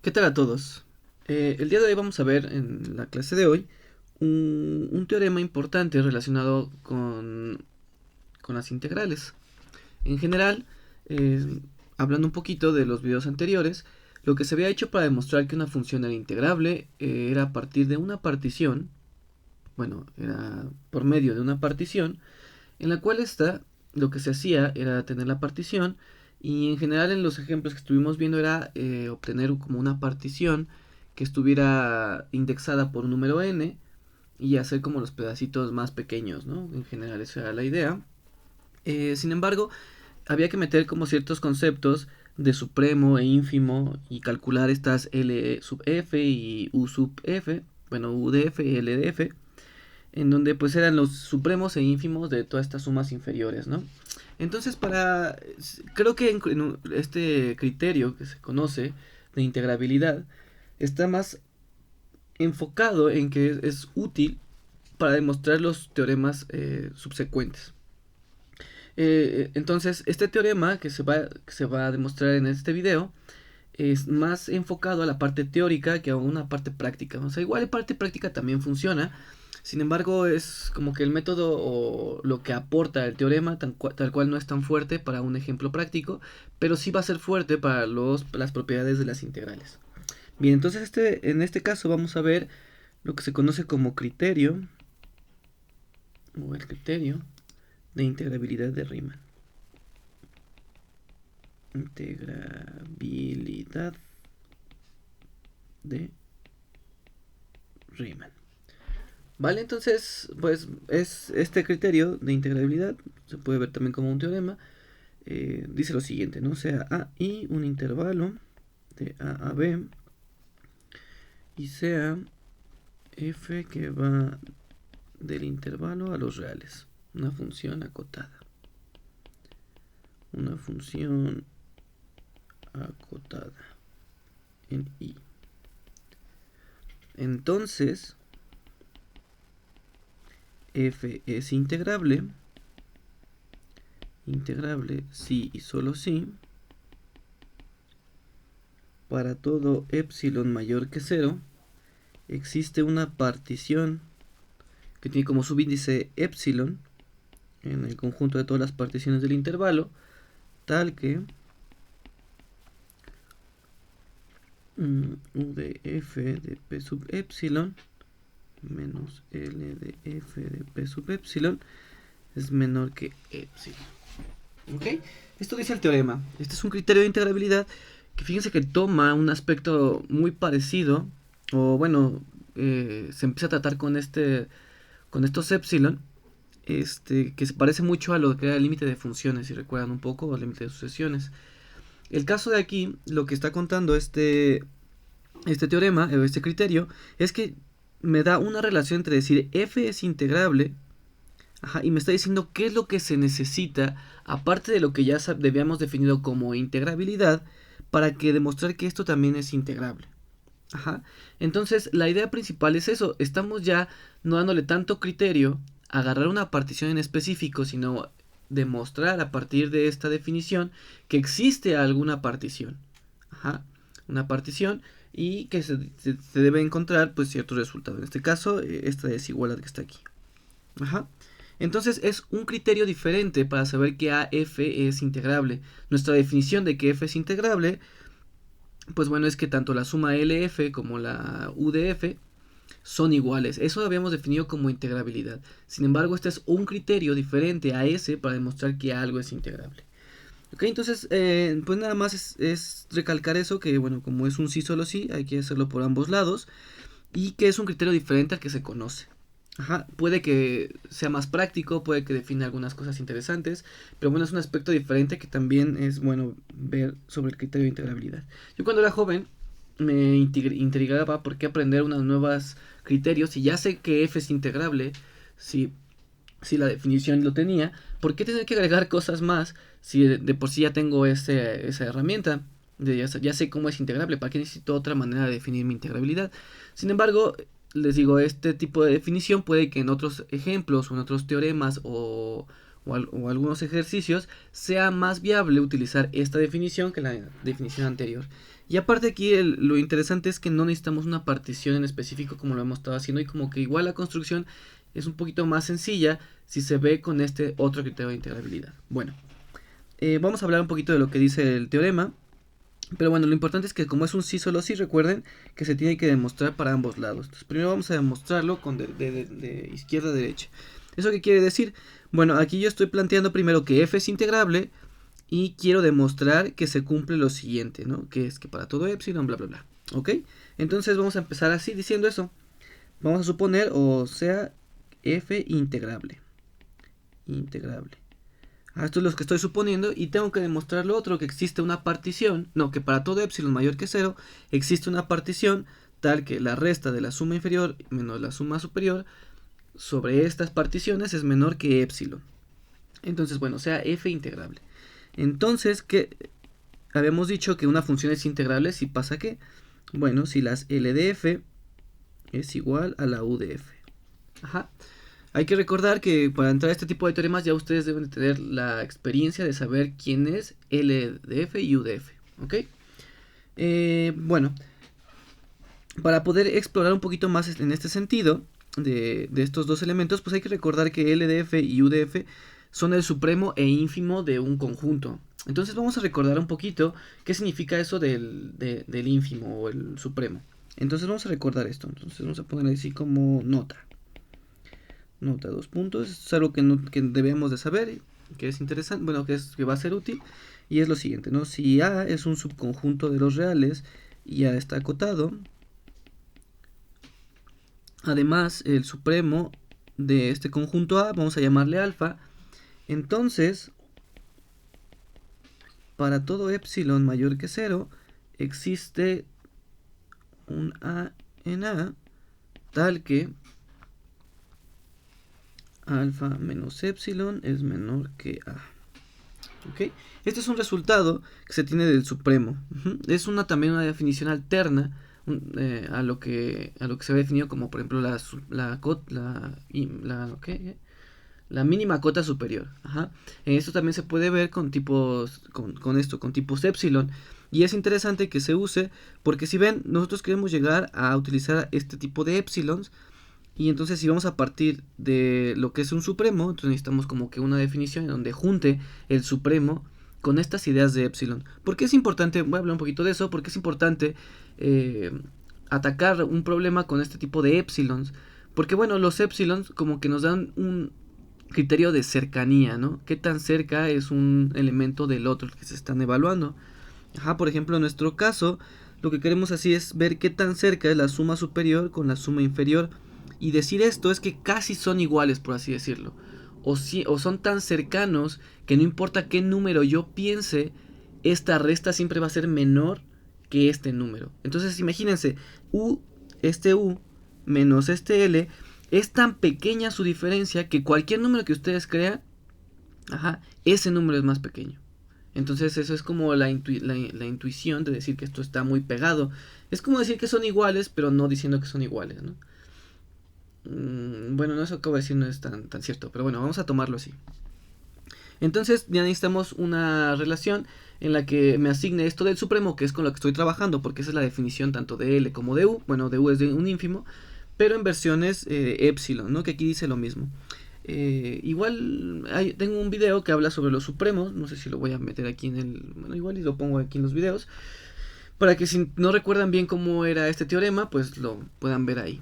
¿Qué tal a todos? El día de hoy vamos a ver en la clase de hoy un teorema importante relacionado con las integrales. En general, hablando un poquito de los videos anteriores, lo que se había hecho para demostrar que una función era integrable era a partir de una partición, bueno, era por medio de una partición, en la cual lo que se hacía era tener la partición y en general en los ejemplos que estuvimos viendo era obtener como una partición que estuviera indexada por un número n y hacer como los pedacitos más pequeños, ¿no? En general esa era la idea. Sin embargo, había que meter como ciertos conceptos de supremo e ínfimo y calcular estas L sub f y U sub f, bueno, U de f y L de f, en donde pues eran los supremos e ínfimos de todas estas sumas inferiores, ¿no? Entonces creo que en este criterio que se conoce de integrabilidad está más enfocado en que es útil para demostrar los teoremas subsecuentes. Entonces, este teorema que se va a demostrar en este video es más enfocado a la parte teórica que a una parte práctica. O sea, igual la parte práctica también funciona. Sin embargo, es como que el método o lo que aporta el teorema tal cual no es tan fuerte para un ejemplo práctico, pero sí va a ser fuerte para las propiedades de las integrales. Bien, entonces en este caso vamos a ver lo que se conoce como criterio, o el criterio de integrabilidad de Riemann. Integrabilidad de Riemann. Vale, entonces, pues es este criterio de integrabilidad, se puede ver también como un teorema, dice lo siguiente, ¿no? Sea A y un intervalo de A a B y sea f que va del intervalo a los reales, una función acotada. Una función acotada en I. Entonces, f es integrable si y solo si para todo epsilon mayor que 0 existe una partición que tiene como subíndice epsilon en el conjunto de todas las particiones del intervalo, tal que U de f de p sub epsilon menos L de f de p sub epsilon es menor que epsilon. ¿Ok? Esto dice el teorema. Este es un criterio de integrabilidad que fíjense que toma un aspecto muy parecido, o bueno, se empieza a tratar con estos epsilon, que se parece mucho a lo que era el límite de funciones, si recuerdan un poco, o el límite de sucesiones. El caso de aquí, lo que está contando este teorema, o este criterio, es que me da una relación entre decir f es integrable, y me está diciendo qué es lo que se necesita, aparte de lo que ya habíamos definido como integrabilidad, para que demostrar que esto también es integrable. Entonces, la idea principal es eso. Estamos ya no dándole tanto criterio a agarrar una partición en específico, sino demostrar a partir de esta definición que existe alguna partición. Una partición y que se debe encontrar pues cierto resultado. En este caso, esta desigualdad que está aquí. Entonces es un criterio diferente para saber que AF es integrable. Nuestra definición de que F es integrable, pues bueno, es que tanto la suma LF como la UDF son iguales. Eso lo habíamos definido como integrabilidad. Sin embargo, este es un criterio diferente a ese para demostrar que algo es integrable. Ok, entonces, pues nada más es recalcar eso, que bueno, como es un sí solo sí, hay que hacerlo por ambos lados, y que es un criterio diferente al que se conoce. Puede que sea más práctico, puede que define algunas cosas interesantes, pero bueno, es un aspecto diferente que también es bueno ver sobre el criterio de integrabilidad. Yo cuando era joven me intrigaba por qué aprender unos nuevos criterios, si ya sé que f es integrable, si la definición lo tenía, ¿por qué tener que agregar cosas más si de por sí ya tengo esa herramienta? Ya sé cómo es integrable, ¿para qué necesito otra manera de definir mi integrabilidad? Sin embargo, les digo, este tipo de definición puede que en otros ejemplos o en otros teoremas o o algunos ejercicios, sea más viable utilizar esta definición que la definición anterior. Y aparte aquí lo interesante es que no necesitamos una partición en específico como lo hemos estado haciendo, y como que igual la construcción es un poquito más sencilla si se ve con este otro criterio de integrabilidad. Bueno, vamos a hablar un poquito de lo que dice el teorema. Pero bueno, lo importante es que como es un sí solo sí, recuerden que se tiene que demostrar para ambos lados. Entonces primero vamos a demostrarlo con de izquierda a derecha. ¿Eso qué quiere decir? Bueno, aquí yo estoy planteando primero que f es integrable y quiero demostrar que se cumple lo siguiente, ¿no? Que es que para todo epsilon, bla, bla, bla. ¿Ok? Entonces vamos a empezar así diciendo eso. Vamos a suponer, o sea, f integrable. Integrable. Esto es lo que estoy suponiendo y tengo que demostrar lo otro, que existe una partición, no, que para todo epsilon mayor que 0 existe una partición tal que la resta de la suma inferior menos la suma superior sobre estas particiones es menor que epsilon. Entonces, bueno, sea f integrable. Entonces, ¿qué habíamos dicho? Que una función es integrable si pasa que, bueno, si las L de f es igual a la U de f. Ajá. Hay que recordar que para entrar a este tipo de teoremas ya ustedes deben de tener la experiencia de saber quién es L de f y U de f. ¿Ok? Bueno, para poder explorar un poquito más en este sentido de estos dos elementos, pues hay que recordar que L de f y U de f son el supremo e ínfimo de un conjunto. Entonces vamos a recordar un poquito qué significa eso del ínfimo o el supremo. Entonces vamos a recordar esto. Entonces vamos a poner así como nota. Nota, 2 puntos. Es algo que debemos de saber, que es interesante, bueno, que va a ser útil. Y es lo siguiente, ¿no? Si A es un subconjunto de los reales y A está acotado, además el supremo de este conjunto A, vamos a llamarle alfa. Entonces, para todo epsilon mayor que 0, existe un A en A tal que alfa menos epsilon es menor que A. ¿Ok? Este es un resultado que se tiene del supremo. Es también una definición alterna a lo que se ha definido como, por ejemplo, la mínima cota superior. Ajá. Esto también se puede ver con tipos con tipos epsilon. Y es interesante que se use porque, si ven, nosotros queremos llegar a utilizar este tipo de epsilons. Y entonces, si vamos a partir de lo que es un supremo, entonces necesitamos como que una definición en donde junte el supremo con estas ideas de epsilon. ¿Por qué es importante? Voy a hablar un poquito de eso. Porque es importante atacar un problema con este tipo de epsilons. Porque, bueno, los epsilons como que nos dan un criterio de cercanía, ¿no? ¿Qué tan cerca es un elemento del otro que se están evaluando? Ajá, por ejemplo, en nuestro caso, lo que queremos así es ver qué tan cerca es la suma superior con la suma inferior. Y decir esto es que casi son iguales, por así decirlo. O son tan cercanos que no importa qué número yo piense, esta resta siempre va a ser menor que este número. Entonces imagínense, este U menos este L, es tan pequeña su diferencia que cualquier número que ustedes crean, ese número es más pequeño. Entonces eso es como la intuición de decir que esto está muy pegado. Es como decir que son iguales, pero no diciendo que son iguales, ¿no? Bueno, no, eso que acabo de decir no es tan cierto, pero bueno, vamos a tomarlo así. Entonces ya necesitamos una relación en la que me asigne esto del supremo, que es con lo que estoy trabajando, porque esa es la definición tanto de L como de U. Bueno, de U es de un ínfimo, pero en versiones epsilon, ¿no? Que aquí dice lo mismo. Igual tengo un video que habla sobre los supremos, no sé si lo voy a meter aquí bueno, igual y lo pongo aquí en los videos, para que si no recuerdan bien cómo era este teorema, pues lo puedan ver ahí.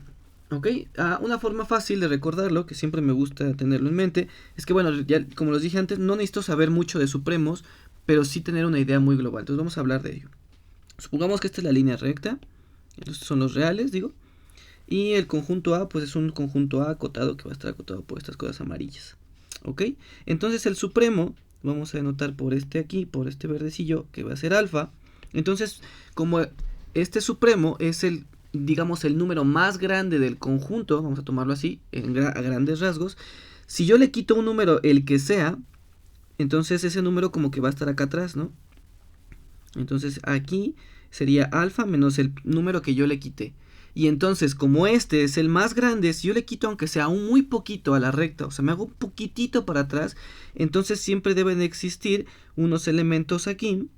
¿Ok? Una forma fácil de recordarlo, que siempre me gusta tenerlo en mente, es que, bueno, ya como les dije antes, no necesito saber mucho de supremos, pero sí tener una idea muy global. Entonces vamos a hablar de ello. Supongamos que esta es la línea recta, estos son los reales, digo, y el conjunto A, pues es un conjunto A acotado que va a estar acotado por estas cosas amarillas. ¿Ok? Entonces el supremo, vamos a denotar por este verdecillo, que va a ser alfa. Entonces, como este supremo es digamos, el número más grande del conjunto, vamos a tomarlo así, a grandes rasgos, si yo le quito un número, el que sea, entonces ese número como que va a estar acá atrás, ¿no? Entonces aquí sería alfa menos el número que yo le quité. Y entonces, como este es el más grande, si yo le quito aunque sea un muy poquito a la recta, o sea, me hago un poquitito para atrás, entonces siempre deben de existir unos elementos aquí,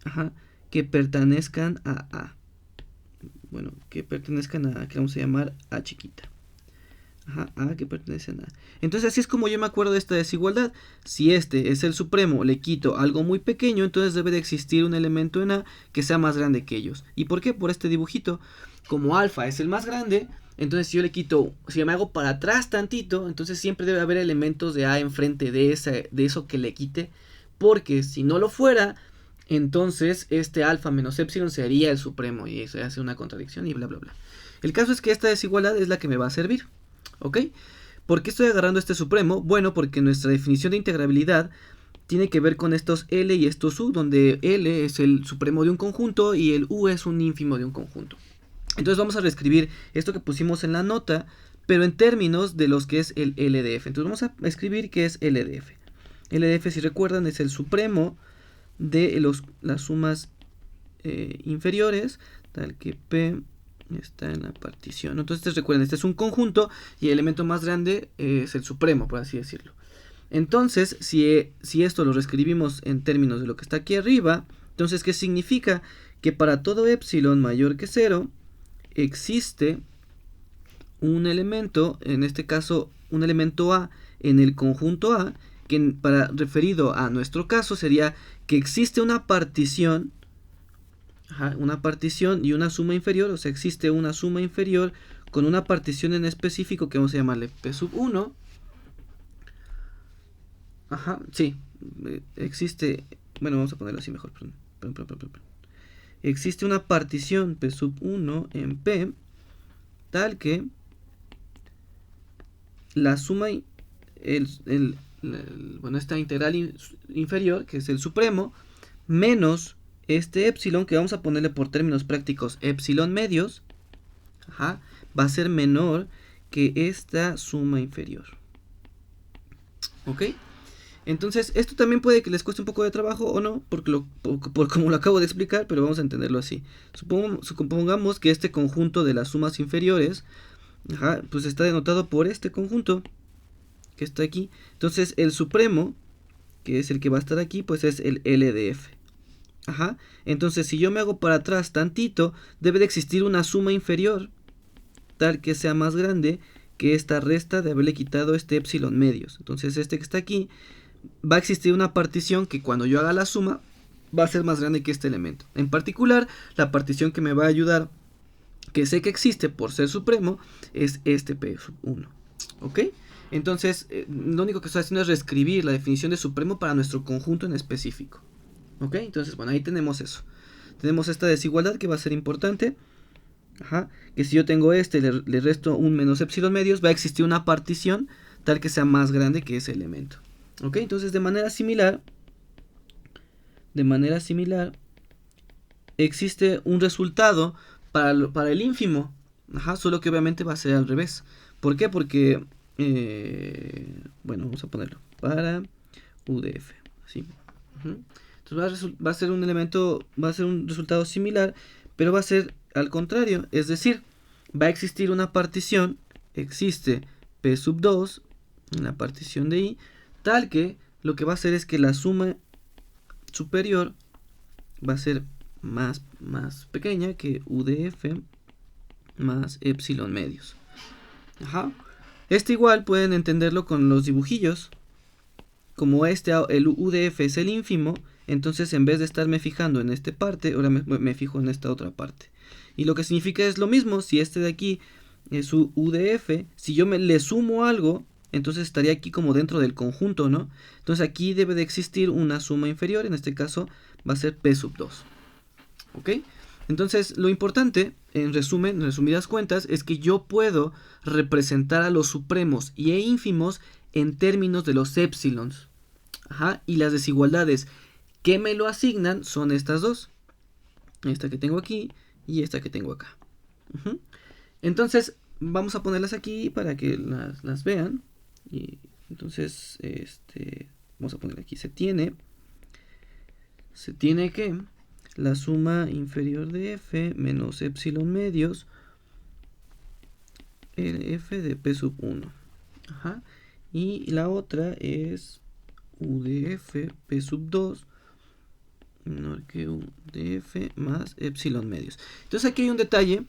ajá, que pertenezcan a A. Bueno, que pertenezcan a, que vamos a llamar A chiquita. Ajá, A que pertenecen a. Entonces así es como yo me acuerdo de esta desigualdad. Si este es el supremo, le quito algo muy pequeño, entonces debe de existir un elemento en A que sea más grande que ellos. ¿Y por qué? Por este dibujito. Como alfa es el más grande, entonces si yo le quito, si yo me hago para atrás tantito, entonces siempre debe haber elementos de A enfrente de eso que le quite. Porque si no lo fuera, entonces este alfa menos epsilon sería el supremo. Y eso hace una contradicción y bla bla bla. El caso es que esta desigualdad es la que me va a servir. ¿Ok? ¿Por qué estoy agarrando este supremo? Bueno, porque nuestra definición de integrabilidad tiene que ver con estos L y estos U, donde L es el supremo de un conjunto y el U es un ínfimo de un conjunto. Entonces vamos a reescribir esto que pusimos en la nota, pero en términos de los que es el LDF. Entonces vamos a escribir qué es LDF. LDF, si recuerdan, es el supremo de las sumas inferiores, tal que P está en la partición. Entonces recuerden, este es un conjunto y el elemento más grande es el supremo, por así decirlo. Entonces, si esto lo reescribimos en términos de lo que está aquí arriba, entonces, ¿qué significa? Que para todo epsilon mayor que 0 existe un elemento, en este caso un elemento A en el conjunto A, que referido a nuestro caso sería que existe una partición. Ajá, una partición y una suma inferior, o sea, existe una suma inferior con una partición en específico que vamos a llamarle P sub 1. Ajá, sí, existe, bueno, vamos a ponerlo así mejor, perdón. Existe una partición P sub 1 en P, tal que la suma, bueno, esta integral inferior, que es el supremo, menos este epsilon, que vamos a ponerle por términos prácticos epsilon medios, ajá, va a ser menor que esta suma inferior. ¿Ok? Entonces, esto también puede que les cueste un poco de trabajo o no, por como lo acabo de explicar, pero vamos a entenderlo así. Supongamos que este conjunto de las sumas inferiores, ajá, pues está denotado por este conjunto que está aquí. Entonces, el supremo, que es el que va a estar aquí, pues es el LDF. Ajá. Entonces, si yo me hago para atrás tantito, debe de existir una suma inferior, tal que sea más grande que esta resta de haberle quitado este epsilon medios. Entonces, este que está aquí, va a existir una partición que cuando yo haga la suma, va a ser más grande que este elemento. En particular, la partición que me va a ayudar, que sé que existe por ser supremo, es este P sub 1. ¿Ok? Entonces, lo único que estoy haciendo es reescribir la definición de supremo para nuestro conjunto en específico. ¿Ok? Entonces, bueno, ahí tenemos eso. Tenemos esta desigualdad que va a ser importante. Ajá. Que si yo tengo le resto un menos epsilon medios, va a existir una partición tal que sea más grande que ese elemento. ¿Ok? Entonces, de manera similar, existe un resultado para el ínfimo. Ajá, solo que obviamente va a ser al revés. ¿Por qué? Porque, bueno, vamos a ponerlo para UDF. ¿Sí? Entonces va a ser un elemento, va a ser un resultado similar, pero va a ser al contrario. Es decir, va a existir una partición, existe P sub 2 en la partición de I, tal que lo que va a hacer es que la suma superior va a ser más pequeña que UDF más epsilon medios. Ajá. Este igual pueden entenderlo con los dibujillos. Como el UDF es el ínfimo, entonces en vez de estarme fijando en esta parte, ahora me fijo en esta otra parte. Y lo que significa es lo mismo, si este de aquí es su UDF, si yo le sumo algo, entonces estaría aquí como dentro del conjunto, ¿no? Entonces aquí debe de existir una suma inferior, en este caso va a ser P sub 2. ¿Ok? Entonces lo importante, en resumidas cuentas, es que yo puedo representar a los supremos y ínfimos en términos de los épsilons. Ajá, y las desigualdades que me lo asignan son estas dos. Esta que tengo aquí y esta que tengo acá. Entonces, vamos a ponerlas aquí para que las vean. Y entonces, vamos a poner aquí, se tiene que la suma inferior de f menos epsilon medios LF de P sub 1. Ajá. Y la otra es U de F P sub 2 menor que U de F más epsilon medios. Entonces aquí hay un detalle,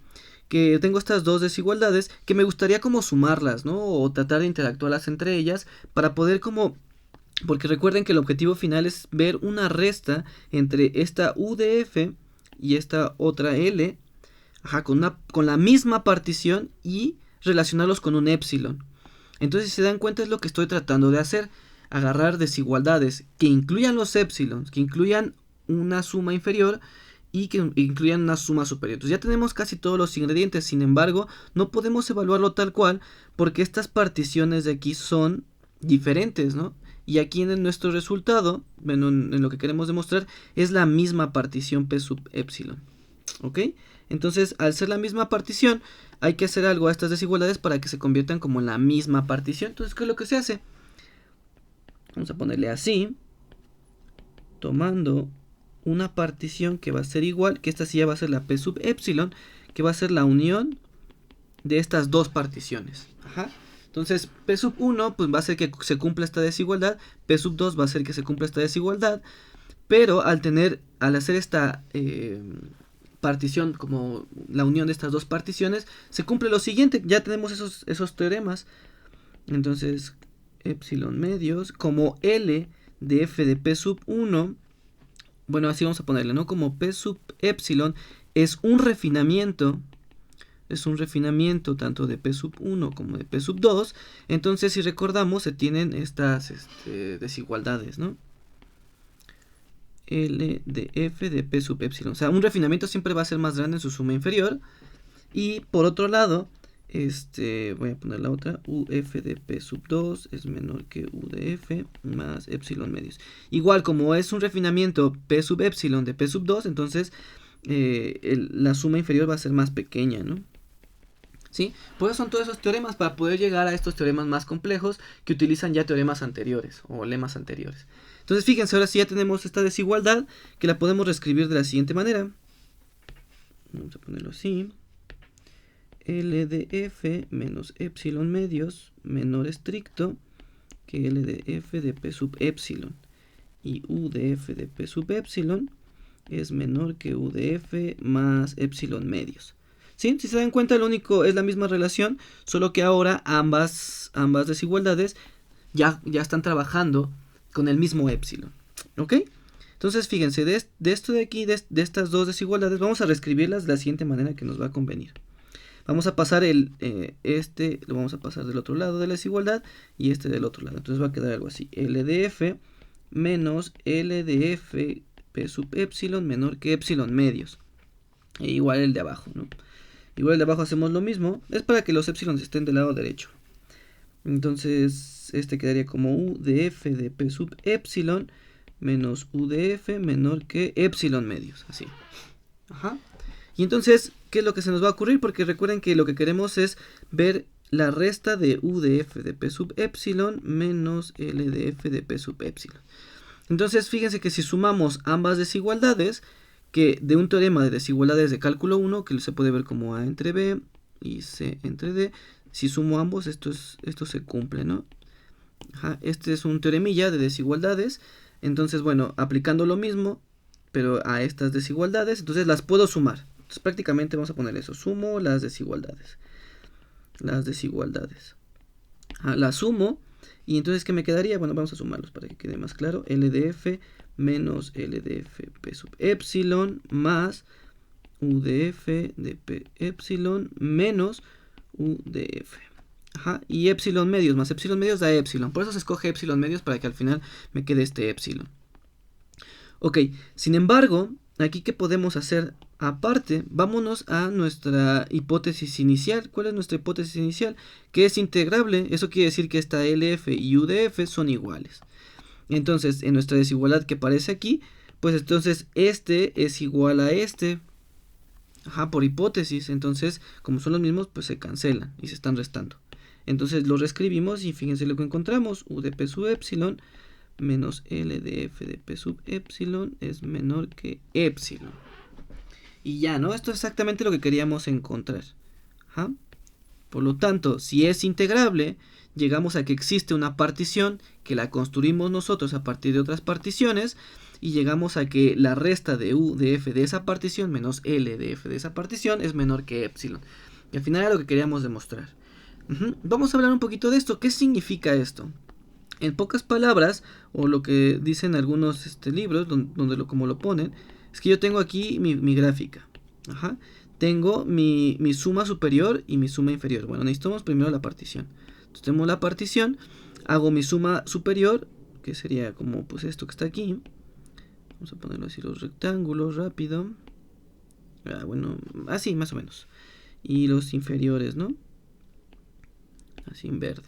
que tengo estas dos desigualdades que me gustaría como sumarlas, ¿no? O tratar de interactuarlas entre ellas para poder como... Porque recuerden que el objetivo final es ver una resta entre esta U de F y esta otra L, ajá, con la misma partición y relacionarlos con un epsilon. Entonces, si se dan cuenta, es lo que estoy tratando de hacer. Agarrar desigualdades que incluyan los epsilons, que incluyan una suma inferior y que incluyan una suma superior. Entonces ya tenemos casi todos los ingredientes. Sin embargo, no podemos evaluarlo tal cual porque estas particiones de aquí son diferentes, ¿no? Y aquí en nuestro resultado, bueno, en lo que queremos demostrar, es la misma partición P sub epsilon. ¿Ok? Entonces, al ser la misma partición, hay que hacer algo a estas desigualdades para que se conviertan como en la misma partición. Entonces, ¿qué es lo que se hace? Vamos a ponerle así, tomando una partición que va a ser igual, que esta sí ya va a ser la P sub epsilon, que va a ser la unión de estas dos particiones. Ajá. Entonces, P sub 1 pues va a hacer que se cumpla esta desigualdad, P sub 2 va a hacer que se cumpla esta desigualdad, pero al hacer esta partición como la unión de estas dos particiones, se cumple lo siguiente, ya tenemos esos teoremas. Entonces, epsilon medios como L de F de P sub 1, bueno, así vamos a ponerle, ¿no? Como P sub epsilon es un refinamiento tanto de P sub 1 como de P sub 2, entonces si recordamos se tienen estas desigualdades, ¿no? L de F de P sub epsilon, o sea, un refinamiento siempre va a ser más grande en su suma inferior, y por otro lado, voy a poner la otra, UF de P sub 2 es menor que U de F más epsilon medios. Igual, como es un refinamiento P sub epsilon de P sub 2, entonces la suma inferior va a ser más pequeña, ¿no? ¿Sí? Por eso son todos esos teoremas, para poder llegar a estos teoremas más complejos que utilizan ya teoremas anteriores o lemas anteriores. Entonces, fíjense, ahora sí ya tenemos esta desigualdad que la podemos reescribir de la siguiente manera. Vamos a ponerlo así. L de F menos epsilon medios menor estricto que L de F de P sub epsilon. Y U de F de P sub epsilon es menor que U de F más epsilon medios. ¿Sí? Si se dan cuenta, lo único es la misma relación, solo que ahora ambas desigualdades ya están trabajando con el mismo epsilon. ¿Ok? Entonces, fíjense, de esto de aquí, de estas dos desigualdades, vamos a reescribirlas de la siguiente manera que nos va a convenir. Vamos a pasar lo vamos a pasar del otro lado de la desigualdad y del otro lado. Entonces va a quedar algo así. L de F menos L de F P sub epsilon menor que epsilon medios. E igual el de abajo, ¿no? Igual el de abajo hacemos lo mismo. Es para que los epsilons estén del lado derecho. Entonces quedaría como U de F de P sub epsilon menos U de F menor que epsilon medios. Así. Ajá. Y entonces, ¿qué es lo que se nos va a ocurrir? Porque recuerden que lo que queremos es ver la resta de U de F de P sub epsilon menos L de F de P sub epsilon. Entonces, fíjense que si sumamos ambas desigualdades, que de un teorema de desigualdades de cálculo 1, que se puede ver como A entre B y C entre D, si sumo ambos, esto se cumple, ¿no? Ajá, este es un teoremilla de desigualdades. Entonces, bueno, aplicando lo mismo, pero a estas desigualdades, entonces las puedo sumar. Entonces prácticamente vamos a poner eso, sumo las desigualdades. Las sumo, y entonces ¿qué me quedaría? Bueno, vamos a sumarlos para que quede más claro. L de F menos L de F P sub epsilon más U de F de P epsilon menos U de F. Ajá, y epsilon medios más epsilon medios da epsilon. Por eso se escoge epsilon medios para que al final me quede este epsilon. Ok, sin embargo, aquí ¿qué podemos hacer? Aparte, vámonos a nuestra hipótesis inicial. ¿Cuál es nuestra hipótesis inicial? Que es integrable. Eso quiere decir que esta LF y UDF son iguales. Entonces, en nuestra desigualdad que aparece aquí, pues entonces este es igual a este. Ajá, por hipótesis. Entonces, como son los mismos, pues se cancelan y se están restando. Entonces lo reescribimos y fíjense lo que encontramos. U de P sub epsilon menos L de F de P sub epsilon es menor que epsilon. Y ya, ¿no? Esto es exactamente lo que queríamos encontrar. Ajá. Por lo tanto, si es integrable, llegamos a que existe una partición que la construimos nosotros a partir de otras particiones y llegamos a que la resta de u de f de esa partición menos L de f de esa partición es menor que epsilon. Y al final era lo que queríamos demostrar. Vamos a hablar un poquito de esto. ¿Qué significa esto? En pocas palabras, o lo que dicen algunos libros, donde como lo ponen, es que yo tengo aquí mi gráfica. Tengo mi suma superior y mi suma inferior. Bueno, necesitamos primero la partición. Entonces tenemos la partición, hago mi suma superior, que sería como pues esto que está aquí. Vamos a ponerlo así los rectángulos rápido. Bueno, así más o menos. Y los inferiores, ¿no? Así en verde.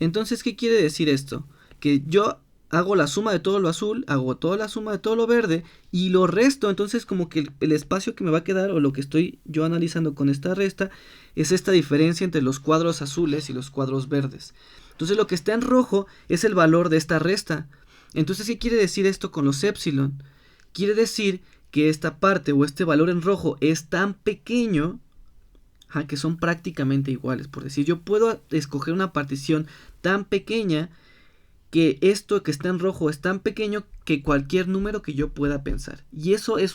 Entonces, ¿qué quiere decir esto? Que yo hago la suma de todo lo azul, hago toda la suma de todo lo verde y lo resto. Entonces, como que el espacio que me va a quedar o lo que estoy yo analizando con esta resta es esta diferencia entre los cuadros azules y los cuadros verdes. Entonces, lo que está en rojo es el valor de esta resta. Entonces, ¿qué quiere decir esto con los epsilon? Quiere decir que esta parte o este valor en rojo es tan pequeño que son prácticamente iguales. Por decir, yo puedo escoger una partición tan pequeña que esto que está en rojo es tan pequeño que cualquier número que yo pueda pensar. Y eso es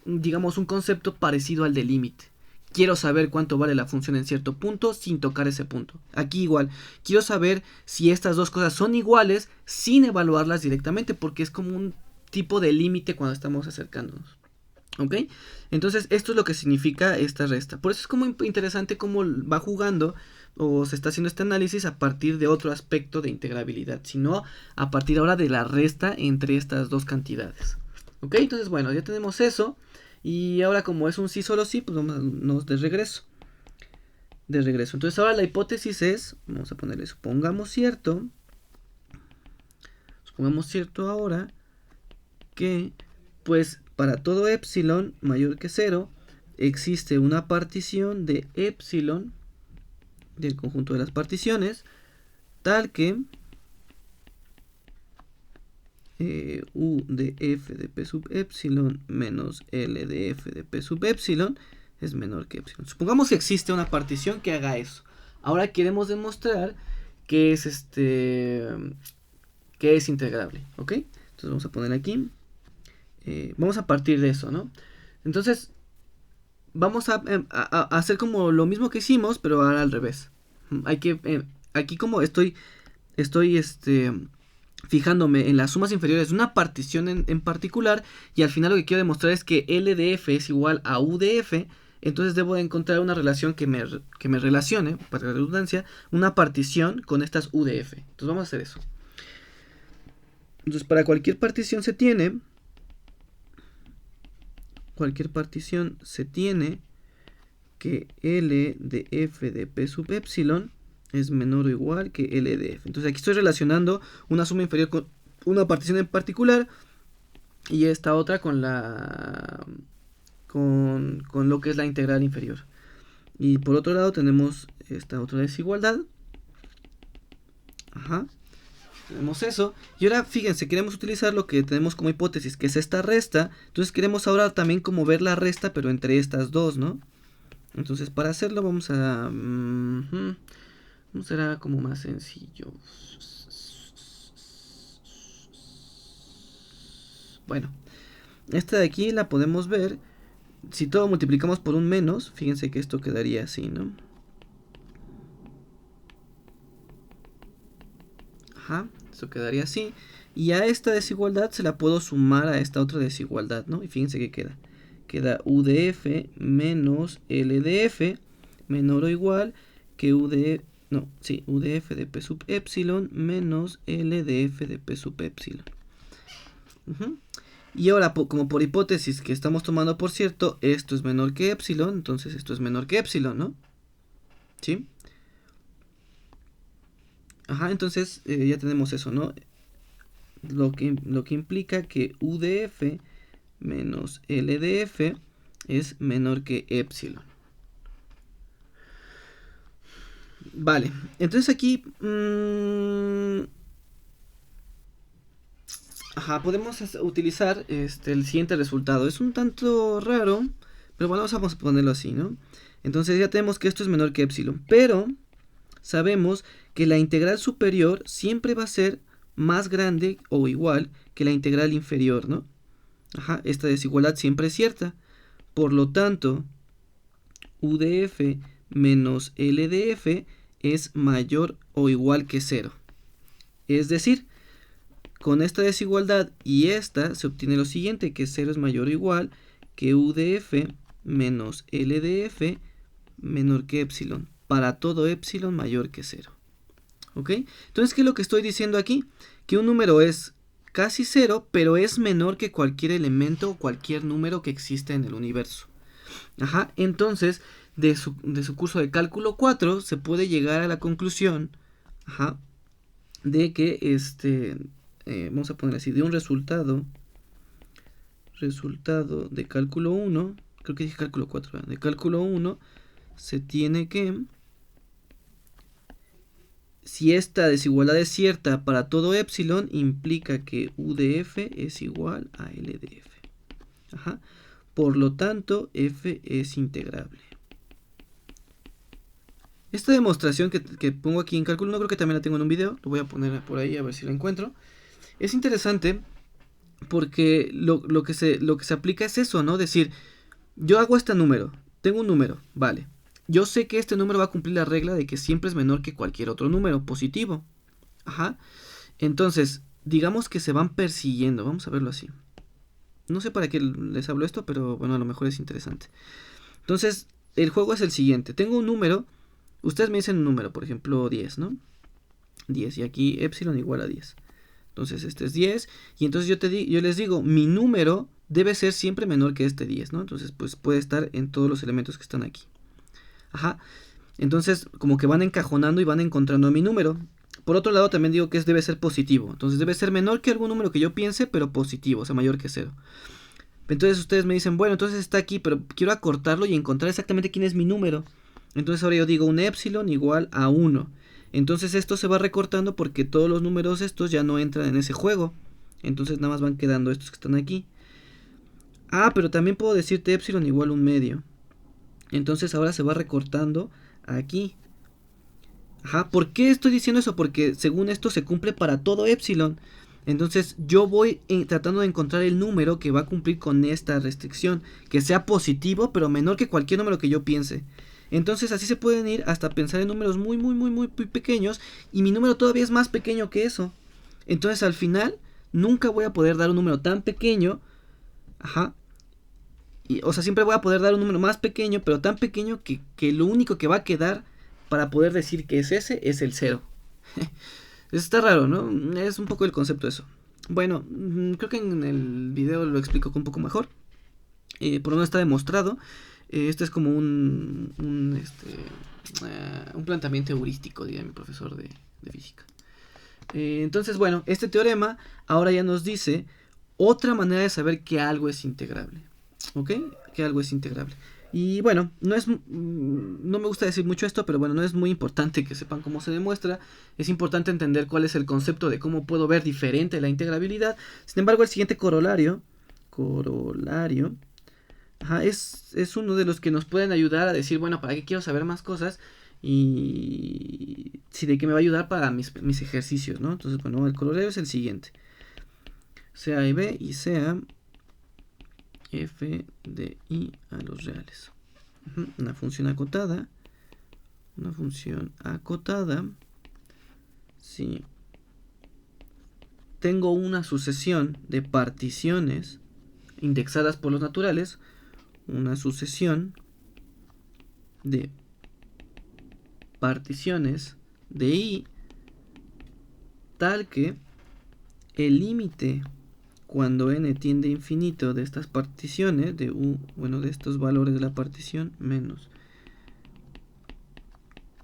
digamos, un concepto parecido al de límite. Quiero saber cuánto vale la función en cierto punto sin tocar ese punto. Aquí igual, quiero saber si estas dos cosas son iguales sin evaluarlas directamente, porque es como un tipo de límite cuando estamos acercándonos. ¿Ok? Entonces esto es lo que significa esta resta. Por eso es como interesante cómo va jugando o se está haciendo este análisis a partir de otro aspecto de integrabilidad, sino a partir ahora de la resta entre estas dos cantidades. ¿Ok? Entonces bueno, ya tenemos eso. Y ahora como es un sí solo sí, pues vamos de regreso. Entonces ahora la hipótesis es, vamos a ponerle supongamos cierto ahora que pues para todo epsilon mayor que 0 existe una partición de epsilon del conjunto de las particiones tal que u de f de p sub epsilon menos l de f de p sub epsilon es menor que epsilon. Supongamos que existe una partición que haga eso. Ahora queremos demostrar que es que es integrable, ¿ok? Entonces vamos a poner aquí. Vamos a partir de eso, ¿no? Entonces, vamos a hacer como lo mismo que hicimos, pero ahora al revés. Hay que, aquí como estoy fijándome en las sumas inferiores de una partición en particular, y al final lo que quiero demostrar es que L de F es igual a U de F, entonces debo de encontrar una relación que me relacione, para la redundancia, una partición con estas U de F. Entonces vamos a hacer eso. Entonces para cualquier partición se tiene que L de F de P sub epsilon es menor o igual que L de F. Entonces aquí estoy relacionando una suma inferior con una partición en particular y esta otra con con lo que es la integral inferior. Y por otro lado tenemos esta otra desigualdad. Tenemos eso. Y ahora fíjense, queremos utilizar lo que tenemos como hipótesis, que es esta resta. Entonces queremos ahora también como ver la resta, pero entre estas dos, ¿no? Entonces para hacerlo vamos a... será como más sencillo. Bueno, esta de aquí la podemos ver. Si todo multiplicamos por un menos, fíjense que esto quedaría así, ¿no? Esto quedaría así. Y a esta desigualdad se la puedo sumar a esta otra desigualdad, ¿no? Y fíjense que queda. Queda u de f menos l de f menor o igual que u de f de p sub epsilon menos l de f de p sub epsilon. Y ahora, como por hipótesis que estamos tomando por cierto, esto es menor que epsilon, entonces esto es menor que epsilon, ¿no? ¿Sí? Entonces ya tenemos eso, ¿no? Lo que implica que u de f menos l de f es menor que epsilon. Vale, entonces aquí podemos utilizar el siguiente resultado. Es un tanto raro, Pero bueno, vamos a ponerlo así, ¿no? Entonces ya tenemos que esto es menor que epsilon. Pero sabemos que la integral superior siempre va a ser más grande o igual que la integral inferior, ¿no? Ajá, esta desigualdad siempre es cierta. Por lo tanto, u de f menos L de f es mayor o igual que 0. Es decir, con esta desigualdad y esta se obtiene lo siguiente, que 0 es mayor o igual que u de f menos L de f menor que epsilon, para todo epsilon mayor que 0. ¿Ok? Entonces, ¿qué es lo que estoy diciendo aquí? Que un número es casi 0, pero es menor que cualquier elemento o cualquier número que existe en el universo. Ajá, entonces, de su curso de cálculo 4 se puede llegar a la conclusión, ajá, de que vamos a poner así, de un resultado de cálculo 1, creo que dije cálculo 4, ¿verdad? De cálculo 1 se tiene que, si esta desigualdad es cierta para todo epsilon, implica que u de f es igual a L de f. Ajá. Por lo tanto, f es integrable. Esta demostración que pongo aquí en cálculo 1, creo que también la tengo en un video, lo voy a poner por ahí a ver si la encuentro. Es interesante porque lo que se aplica es eso, ¿no? Decir, yo hago este número, tengo un número, vale. Yo sé que este número va a cumplir la regla de que siempre es menor que cualquier otro número positivo. Ajá. Entonces, digamos que se van persiguiendo, vamos a verlo así. No sé para qué les hablo esto, pero bueno, a lo mejor es interesante. Entonces, el juego es el siguiente. Tengo un número, ustedes me dicen un número, por ejemplo 10, ¿no? 10, y aquí epsilon igual a 10. Entonces este es 10, y entonces yo les digo, mi número debe ser siempre menor que este 10, ¿no? Entonces pues puede estar en todos los elementos que están aquí. Ajá. Entonces como que van encajonando y van encontrando mi número. Por otro lado también digo que debe ser positivo. Entonces debe ser menor que algún número que yo piense, pero positivo, o sea, mayor que 0. Entonces ustedes me dicen, bueno, entonces está aquí, pero quiero acortarlo y encontrar exactamente quién es mi número. Entonces ahora yo digo un epsilon igual a 1. Entonces esto se va recortando porque todos los números estos ya no entran en ese juego. Entonces nada más van quedando estos que están aquí. Ah, pero también puedo decirte epsilon igual a un medio. Entonces ahora se va recortando aquí. Ajá, ¿por qué estoy diciendo eso? Porque según esto se cumple para todo epsilon. Entonces yo voy tratando de encontrar el número que va a cumplir con esta restricción. Que sea positivo, pero menor que cualquier número que yo piense. Entonces así se pueden ir hasta pensar en números muy pequeños. Y mi número todavía es más pequeño que eso. Entonces al final nunca voy a poder dar un número tan pequeño. Ajá. O sea, siempre voy a poder dar un número más pequeño, pero tan pequeño que lo único que va a quedar para poder decir que es ese es el 0. Está raro, ¿no? Es un poco el concepto de eso. Bueno, creo que en el video lo explico un poco mejor. Por lo menos está demostrado. Este es como un planteamiento heurístico, diría mi profesor de física. Entonces, bueno, este teorema ahora ya nos dice otra manera de saber que algo es integrable. ¿Ok? Que algo es integrable. Y bueno, no me gusta decir mucho esto, pero bueno, no es muy importante que sepan cómo se demuestra. Es importante entender cuál es el concepto de cómo puedo ver diferente la integrabilidad. Sin embargo, el siguiente corolario, ajá, es uno de los que nos pueden ayudar a decir, bueno, ¿para qué quiero saber más cosas? Y si de qué me va a ayudar para mis ejercicios, ¿no? Entonces, bueno, el corolario es el siguiente. Sea y B y sea f de i a los reales. Una función acotada. Si tengo una sucesión de particiones indexadas por los naturales, una sucesión de particiones de i tal que el límite cuando n tiende a infinito de estas particiones de de estos valores de la partición menos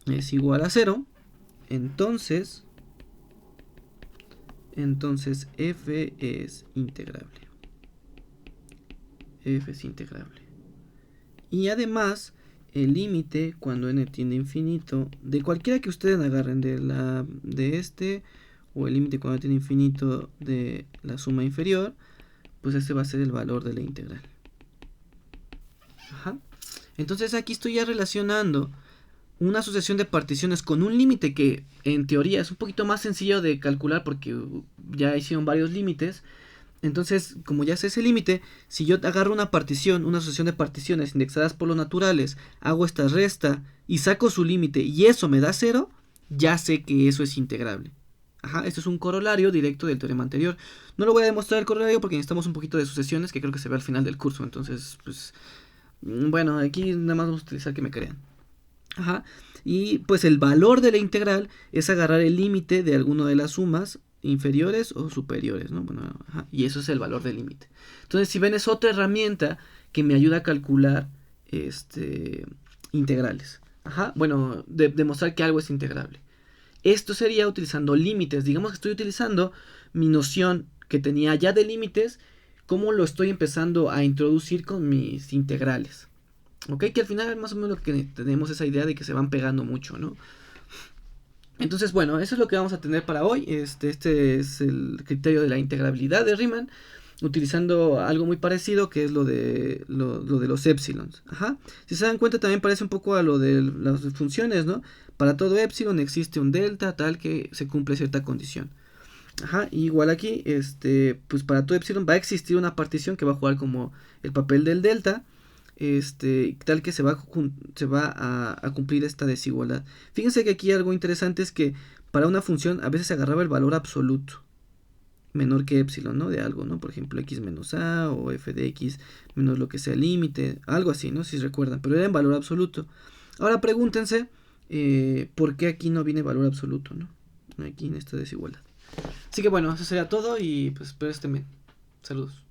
es igual a 0, entonces f es integrable. Y además, el límite cuando n tiende a infinito, de cualquiera que ustedes agarren, de este, o el límite cuando tiende a infinito de la suma inferior, pues este va a ser el valor de la integral. Ajá. Entonces aquí estoy ya relacionando una asociación de particiones con un límite que en teoría es un poquito más sencillo de calcular porque ya hicieron varios límites. Entonces, como ya sé ese límite, si yo agarro una partición, una asociación de particiones indexadas por los naturales, hago esta resta y saco su límite y eso me da 0, ya sé que eso es integrable. Ajá, esto es un corolario directo del teorema anterior. No lo voy a demostrar el corolario porque necesitamos un poquito de sucesiones que creo que se ve al final del curso. Entonces, pues, bueno, aquí nada más vamos a utilizar que me crean. Ajá. Y pues el valor de la integral es agarrar el límite de alguna de las sumas inferiores o superiores, ¿no? Bueno, ajá, y eso es el valor del límite. Entonces, si ven, es otra herramienta que me ayuda a calcular integrales. Ajá. Bueno, demostrar que algo es integrable. Esto sería utilizando límites. Digamos que estoy utilizando mi noción que tenía ya de límites, cómo lo estoy empezando a introducir con mis integrales. Ok, que al final más o menos lo que tenemos esa idea de que se van pegando mucho, ¿no? Entonces, bueno, eso es lo que vamos a tener para hoy. Este es el criterio de la integrabilidad de Riemann, utilizando algo muy parecido que es lo de los épsilons. Ajá. Si se dan cuenta también parece un poco a lo de las funciones, ¿no? Para todo épsilon existe un delta tal que se cumple cierta condición. Ajá, igual aquí, pues para todo epsilon va a existir una partición que va a jugar como el papel del delta, tal que se va a cumplir esta desigualdad. Fíjense que aquí algo interesante es que para una función a veces se agarraba el valor absoluto menor que epsilon, ¿no? De algo, ¿no? Por ejemplo, x menos a o f de x menos lo que sea el límite, algo así, ¿no? Si recuerdan, pero era en valor absoluto. Ahora pregúntense por qué aquí no viene valor absoluto, ¿no? Aquí en esta desigualdad. Así que bueno, eso sería todo y pues espero estén bien. Saludos.